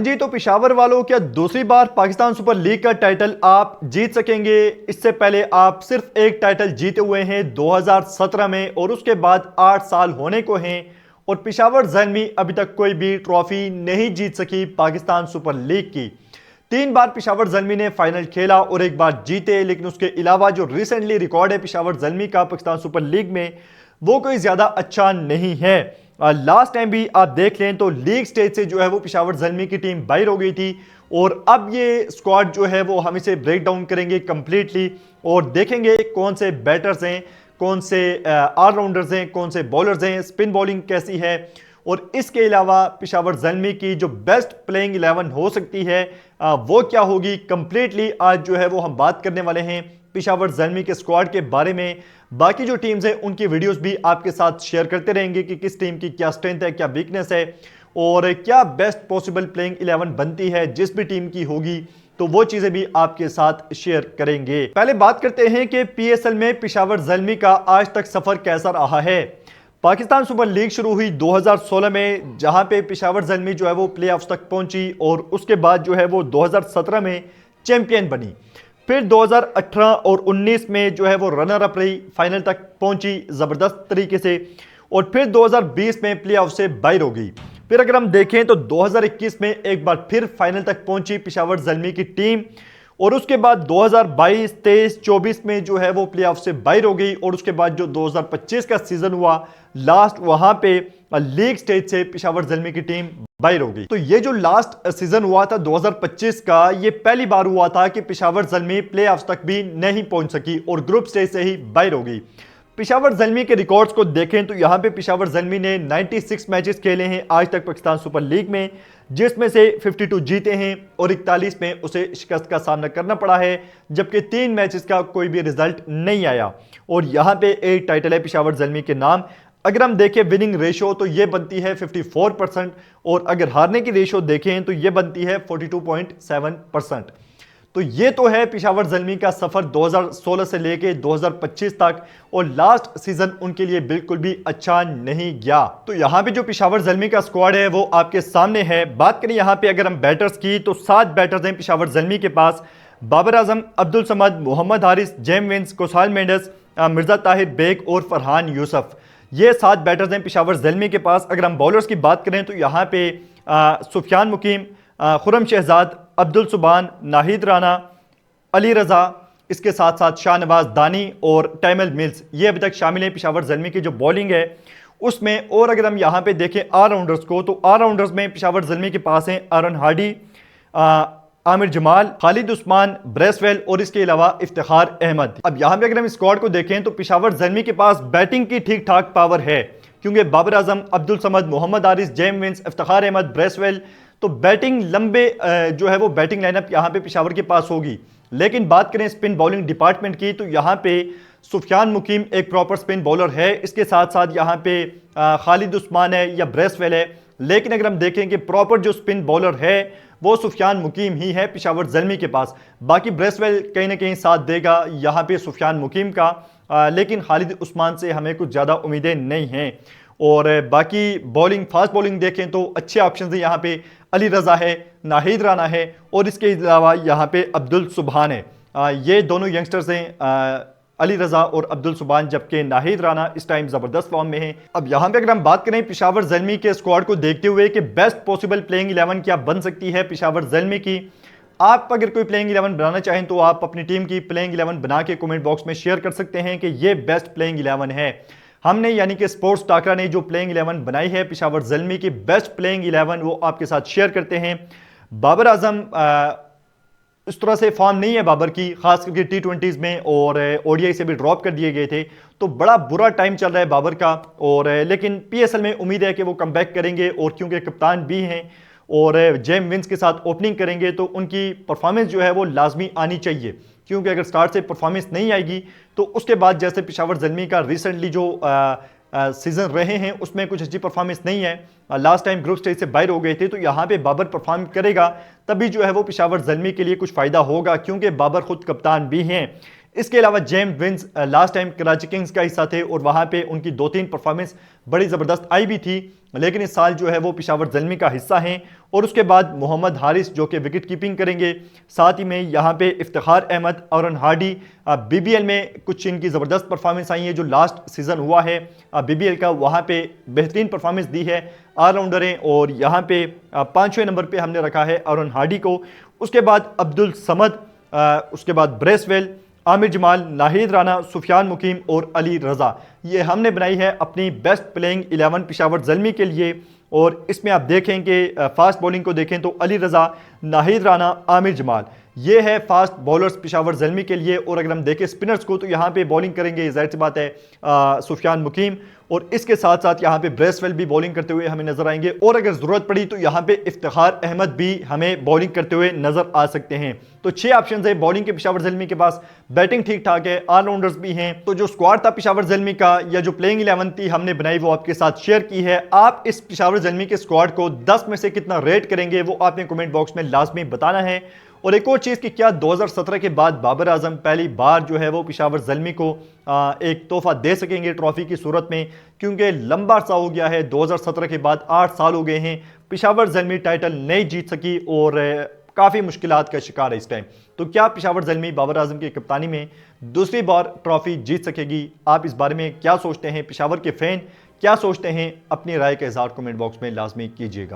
जी, तो पेशावर वालों, क्या दूसरी बार पाकिस्तान सुपर लीग का टाइटल आप जीत सकेंगे? इससे पहले आप सिर्फ एक टाइटल जीते हुए हैं 2017 में और उसके बाद 8 साल होने को हैं और पेशावर ज़ल्मी अभी तक कोई भी ट्रॉफी नहीं जीत सकी पाकिस्तान सुपर लीग की। 3 बार पेशावर ज़ल्मी ने फाइनल खेला और 1 बार जीते, लेकिन उसके अलावा जो रिसेंटली रिकॉर्ड है पेशावर ज़ल्मी का पाकिस्तान सुपर लीग में, वो कोई ज़्यादा अच्छा नहीं है। लास्ट टाइम भी आप देख लें तो लीग स्टेज से जो है वो पेशावर ज़ल्मी की टीम बाहर हो गई थी और अब ये स्क्वाड जो है वो हम इसे ब्रेक डाउन करेंगे कंप्लीटली और देखेंगे कौन से बैटर्स हैं, कौन से ऑलराउंडर्स हैं, कौन से बॉलर्स हैं, स्पिन बॉलिंग कैसी है और इसके अलावा पेशावर ज़ल्मी की जो बेस्ट प्लेइंग 11 हो सकती है वो क्या होगी। कंप्लीटली आज जो है वो हम बात करने वाले हैं पेशावर ज़ल्मी के स्क्वाड के बारे में। बाकी जो टीम्स हैं उनकी वीडियोस भी आपके साथ शेयर करते रहेंगे कि किस टीम की क्या स्ट्रेंथ है, क्या वीकनेस है और क्या बेस्ट पॉसिबल प्लेइंग 11 बनती है जिस भी टीम की होगी, तो वो चीजें भी आपके साथ शेयर करेंगे। पहले बात करते हैं कि पीएसएल में पेशावर ज़ल्मी का आज तक सफर कैसा रहा है। पाकिस्तान सुपर लीग शुरू हुई 2016 में, जहां पे पेशावर ज़ल्मी जो है वो प्लेऑफ्स तक पहुंची और उसके बाद जो है वो 2017 में चैंपियन बनी। फिर 2018 और 19 में जो है वो रनर अप रही, फाइनल तक पहुंची ज़बरदस्त तरीके से और फिर 2020 में प्लेऑफ से बाहर हो गई। फिर अगर हम देखें तो 2021 में एक बार फिर फाइनल तक पहुंची पेशावर ज़ल्मी की टीम और उसके बाद 2022, 23, 24 में जो है वो प्लेऑफ से बाहर हो गई और उसके बाद जो 2025 का सीजन हुआ लास्ट, वहां पे लीग स्टेज से पेशावर ज़ल्मी की टीम बाहर हो गई। तो ये जो लास्ट सीजन हुआ था 2025 का, ये पहली बार हुआ था कि पेशावर ज़ल्मी प्लेऑफ्स तक भी नहीं पहुंच सकी और ग्रुप स्टेज से ही बाहर हो गई। पेशावर ज़ल्मी के रिकॉर्ड्स को देखें तो यहां पे पेशावर ज़ल्मी ने 96 मैचेस खेले हैं आज तक पाकिस्तान सुपर लीग में, जिसमें से 52 जीते हैं और 41 में उसे शिकस्त का सामना करना पड़ा है, जबकि 3 मैचेस का कोई भी रिजल्ट नहीं आया और यहां पे एक टाइटल है पेशावर ज़ल्मी के नाम। अगर हम देखें विनिंग रेशो तो ये बनती है 54% और अगर हारने की रेशो देखें तो ये बनती है 42.7%। तो ये तो है पेशावर ज़ल्मी का सफर 2016 से लेके 2025 तक और लास्ट सीजन उनके लिए बिल्कुल भी अच्छा नहीं गया। तो यहाँ पे जो पेशावर ज़ल्मी का स्क्वाड है वो आपके सामने है। बात करें यहाँ पे अगर हम बैटर्स की तो 7 बैटर्स हैं पेशावर ज़ल्मी के पास। बाबर आजम, अब्दुल समद, मोहम्मद हारिस, जेम विंस, कोसाल मेंडस, मिर्जा ताहिर बेग और फरहान यूसुफ, ये 7 बैटर्स हैं पेशावर ज़ल्मी के पास। अगर हम बॉलर्स की बात करें तो यहाँ पे सुफियान मुकीम, खुरम शहजाद, अब्दुल सुबान, नाहिद राना, अली रज़ा, इसके साथ साथ शाहनवाज दानी और टैमल मिल्स, ये अभी तक शामिल हैं पेशावर ज़ल्मी की जो बॉलिंग है उसमें। और अगर हम यहाँ पे देखें ऑलराउंडर्स को तो ऑलराउंडर्स में पेशावर ज़ल्मी के पास हैं आरन हार्डी, आमिर जमाल, खालिद उस्मान, ब्रेसवेल और इसके अलावा इफ्तिखार अहमद। अब यहाँ पे अगर हम स्क्वाड को देखें तो पेशावर ज़ल्मी के पास बैटिंग की ठीक ठाक पावर है, क्योंकि Babar Azam, Abdul Samad, Mohammad Haris, James Vince, Iftikhar Ahmed, Bracewell, तो बैटिंग लंबे जो है वो बैटिंग लाइनअप यहाँ पे पेशावर के पास होगी। लेकिन बात करें स्पिन बॉलिंग डिपार्टमेंट की तो यहाँ पे सुफियान मुकीम एक प्रॉपर स्पिन बॉलर है, इसके साथ साथ यहाँ पे खालिद उस्मान है या ब्रेसवेल है। लेकिन अगर हम देखें कि प्रॉपर जो स्पिन बॉलर है वो सुफियान मुकीम ही है पेशावर ज़ल्मी के पास। बाकी ब्रेसवेल कहीं ना कहीं साथ देगा यहाँ पे सुफियान मुकीम का, लेकिन खालिद उस्मान से हमें कुछ ज़्यादा उम्मीदें नहीं हैं। और बाकी बॉलिंग, फास्ट बॉलिंग देखें तो अच्छे ऑप्शन है यहाँ पे, अली रज़ा है, नाहिद राना है और इसके अलावा यहाँ पे अब्दुल सुबहान है। ये दोनों यंगस्टर्स हैं, अली रज़ा और अब्दुल सुबहान, जबकि नाहिद राना इस टाइम ज़बरदस्त फॉर्म में है। अब यहाँ पे अगर हम बात करें पेशावर ज़ल्मी के स्क्वाड को देखते हुए कि बेस्ट पॉसिबल प्लेइंग 11 क्या बन सकती है पेशावर ज़ल्मी की। आप अगर कोई प्लेइंग 11 बनाना चाहें तो आप अपनी टीम की प्लेइंग 11 बना के कमेंट बॉक्स में शेयर कर सकते हैं कि ये बेस्ट प्लेइंग 11 है। हमने यानी कि स्पोर्ट्स टाकरा ने जो प्लेइंग 11 बनाई है पेशावर ज़ल्मी की बेस्ट प्लेइंग 11 वो आपके साथ शेयर करते हैं। बाबर आजम, इस तरह से फॉर्म नहीं है बाबर की, खास करके T20s में, और ओडीआई से भी ड्रॉप कर दिए गए थे, तो बड़ा बुरा टाइम चल रहा है बाबर का। और लेकिन पीएसएल में उम्मीद है कि वो कम बैक करेंगे और क्योंकि कप्तान भी हैं और जेम विंस के साथ ओपनिंग करेंगे तो उनकी परफॉर्मेंस जो है वो लाजमी आनी चाहिए, क्योंकि अगर स्टार्ट से परफॉर्मेंस नहीं आएगी तो उसके बाद जैसे पेशावर ज़ल्मी का रिसेंटली जो सीजन रहे हैं उसमें कुछ अच्छी परफॉर्मेंस नहीं है, लास्ट टाइम ग्रुप स्टेज से बाहर हो गए थे, तो यहाँ पे बाबर परफॉर्म करेगा तभी जो है वो पेशावर ज़ल्मी के लिए कुछ फ़ायदा होगा, क्योंकि बाबर खुद कप्तान भी हैं। इसके अलावा James Vince last time Karachi Kings का हिस्सा थे और वहां पे उनकी 2-3 परफॉर्मेंस बड़ी ज़बरदस्त आई भी थी, लेकिन इस साल जो है वो पेशावर ज़ल्मी का हिस्सा हैं। और उसके बाद मोहम्मद हारिस जो कि विकेट कीपिंग करेंगे, साथ ही में यहाँ पे इफ्तिखार अहमद और हार्डी BBL में कुछ इनकी ज़बरदस्त परफॉर्मेंस आई है। जो लास्ट सीज़न हुआ है BBL का, वहाँ पे बेहतरीन परफॉर्मेंस दी है, ऑलराउंडर हैं। और यहाँ पे 5वें नंबर पे हमने रखा है और हार्डी को। उसके बाद अब्दुल समद, उसके बाद ब्रेसवेल, आमिर जमाल, नाहिद राना, सुफियान मुकीम और अली रज़ा, ये हमने बनाई है अपनी बेस्ट प्लेइंग 11 पेशावर ज़ल्मी के लिए। और इसमें आप देखें कि फास्ट बॉलिंग को देखें तो अली रज़ा, नाहिद राना, आमिर जमाल, ये है फास्ट बॉलर्स पेशावर ज़ल्मी के लिए। और अगर हम देखें स्पिनर्स को तो यहाँ पे बॉलिंग करेंगे, जाहिर सी बात है, सुफियान मुकीम, और इसके साथ साथ यहाँ पे ब्रेसवेल भी बॉलिंग करते हुए हमें नजर आएंगे। और अगर ज़रूरत पड़ी तो यहाँ पे इफ्तिखार अहमद भी हमें बॉलिंग करते हुए नजर आ सकते हैं। तो 6 ऑप्शन है बॉलिंग के पेशावर ज़ल्मी के पास। बैटिंग ठीक ठाक है, ऑलराउंडर्स भी हैं। तो जो स्क्वाड था पेशावर ज़ल्मी का, या जो प्लेइंग 11 थी हमने बनाई, वो आपके साथ शेयर की है। आप इस पेशावर ज़ल्मी के स्क्वाड को 10 में से कितना रेट करेंगे वो आपने कमेंट बॉक्स में लाजमी बताना है। और एक और चीज़ कि क्या 2017 के बाद बाबर आजम पहली बार जो है वो पेशावर ज़ल्मी को एक तोहफा दे सकेंगे ट्रॉफी की सूरत में, क्योंकि लंबा अरसा हो गया है, 2017 के बाद 8 साल हो गए हैं, पेशावर ज़ल्मी टाइटल नहीं जीत सकी और काफ़ी मुश्किलात का शिकार है इस टाइम। तो क्या पेशावर ज़ल्मी बाबर आजम की कप्तानी में दूसरी बार ट्रॉफी जीत सकेगी? आप इस बारे में क्या सोचते हैं? पेशावर के फ़ैन क्या सोचते हैं? अपनी राय का इज़हार कमेंट बॉक्स में लाजमी कीजिएगा।